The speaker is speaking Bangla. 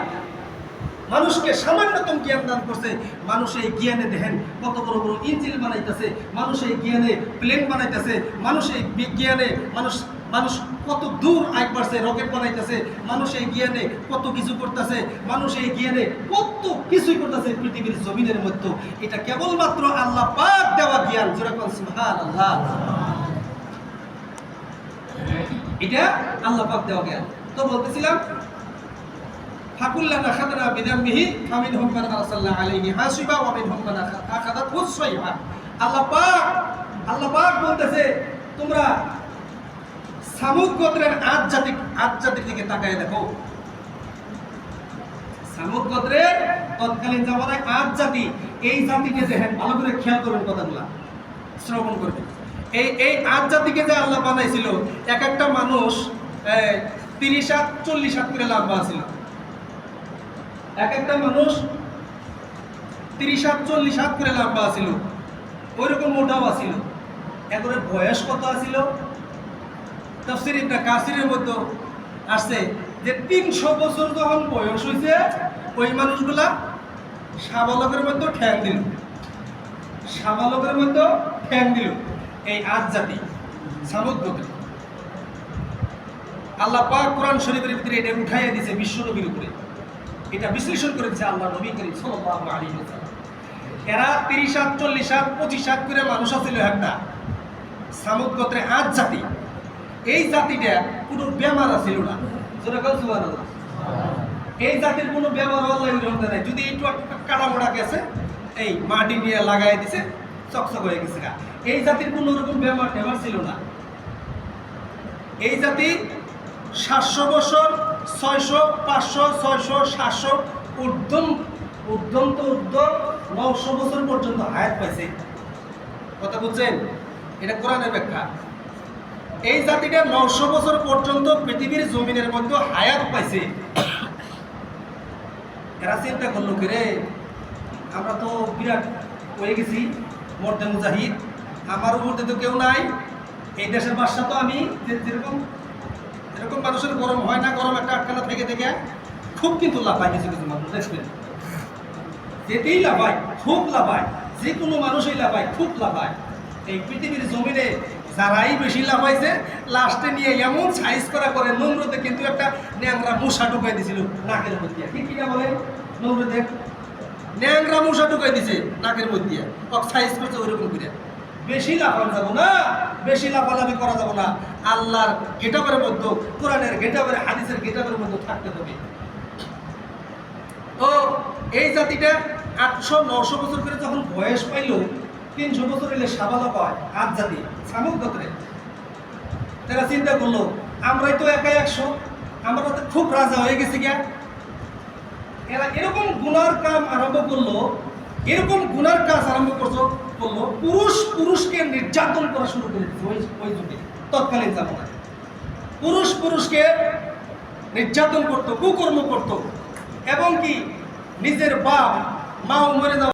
দিয়া মানুষকে সামান্যতম জ্ঞান দান করছে। মানুষ এই জ্ঞানে দেখেন কত বড় বড় ইঞ্জিন বানাইতেছে, মানুষ এই জ্ঞানে প্লেন বানাইতেছে, মানুষ এই বিজ্ঞানে মানুষ কত দূর আগ বাড়ছে, রকেট বানাইতেছে, মানুষ এই জ্ঞানে কত কিছু করতেছে, মানুষ এই জ্ঞানে কত কিছুই করতেছে পৃথিবীর জমিনের মধ্যে। এটা কেবলমাত্র আল্লাহ পাক দেওয়া জ্ঞান। যেরকম সুবহানাল্লাহ, এটা আল্লাহ পাক দেওয়া জ্ঞান। তো বলতেছিলাম ফাকুল্লানা খাদনা বিদামিহি ফামিনহুম মান আরসালনা আলাইহি হাসিবা ওয়া মিনহুম মান আখাযাতহু সাইহা। আল্লাহ পাক বলতেছে তোমরা সামুদ গোত্রের আদ জাতির দিকে তাকায় দেখো। সামুদ গোত্রের তৎকালীন জামানায় আদ জাতি, এই জাতিকে দেখেন ভালো করে খেয়াল করবেন, কথাগুলা শ্রবণ করবেন। এই আদ জাতিকে যে আল্লাহ বানাইছিল, এক একটা মানুষ 30 হাত 40 হাত করে লম্বা ছিল। এক একটা মানুষ 30 হাত 40 হাত করে লম্বা ছিল, ওইরকম মোটাও আছিল। একেবারে বয়স কত আছিল? তাফসীর ইবনে কাসিরের মধ্যে আসছে যে 300 বছর যখন বয়স হয়েছে, ওই মানুষগুলা শাবালকের মধ্যে ঠ্যাং দিল, শাবালকের মধ্যে ঠ্যাং দিল। এই আদ জাতি সামুদ গোত্র। আল্লাহ পাক কোরআন শরীফের ভিতরে এটা উঠাইয়া দিয়েছে বিশ্ব নবীর উপরে। এটা বিশ্লেষণ করে দিয়েছে আল্লাহ নবী করিম সাল্লাল্লাহু আলাইহি ওয়াসাল্লাম। এরা 30 হাত 40 হাত 25 হাত করে মানুষ ছিল একটা সামুদ গোত্রে আদ জাতি। এই জাতিটা কোনো বেমার ছিল না। সুবহানাল্লাহ। এই জাতির কোনো বেমার আল্লাহ নাই। যদি একটু কাটা মোড়া গেছে, এই মাটি নিয়ে লাগাই দিছে, চকচক হয়ে গেছে। এই জাতির কোনো রকম বেমার ছিল না। এই জাতি 700 বছর 600 500 600 700 ঊর্ধ্ব 900 বছর পর্যন্ত হায়াত পাইছে। কথা বুঝছেন? এটা কোরআনের ব্যাখ্যা। এই জাতিটা 900 বছর পর্যন্ত পৃথিবীর জমিনের মধ্যে হায়াত পাইছে। এরা চিন্তা করলো কি রে, আমরা তো বিরাট হয়ে গেছি, মর্দে মুজাহিদ, আমার উপরে তো কেউ নাই, এই দেশের বাদশা তো আমি। যেরকম মানুষের গরম হয় না, গরম একটা আটকানা থেকে খুব কিন্তু লাফায় কিছু কিছু মানুষ দেখবেন, যেতেই লাফায়, খুব লাফায়, যে কোনো মানুষই লাফায়, খুব লাফায়। এই পৃথিবীর জমিনে যারাই বেশি লাফাইছে, লাস্টে নিয়ে এমন সাইজ করা করে নমরুদে কিন্তু একটা ন্যাংরা মশা ঢুকাই দিছিল নাকের মধ্যে। ঠিক কিনা বলে? নমরুদে ন্যাংরা মশা ঢুকাই দিছে নাকের মধ্যে, সাইজ করছে ওইরকম করে। বেশি লাফানো যাবো না, বেশি লাফালাফি করা যাবো না। আল্লাহর গেটাবের মধ্যে, কোরআনের গেটাবের, হাদিসের গেটাবের মধ্যে থাকতে হবে। তো এই জাতিটা 800-900 বছর করে যখন বয়স পাইল, 300 বছর হলে শাবালক হয় আদ জাতি সামুদ গোত্রে। তারা চিন্তা করলো আমরাই তো একাই 100, আমরা তো খুব রাজা হয়ে গেছি গিয়া। এরা এরকম গুনার কাজ আরম্ভ করলো, পুরুষকে নির্যাতন করা শুরু করে দিচ্ছে। ওই যুগে তৎকালীন জামানায় পুরুষকে নির্যাতন করতো, কুকর্ম করতো, এবং কি নিজের বাপ মাও মরে যাওয়া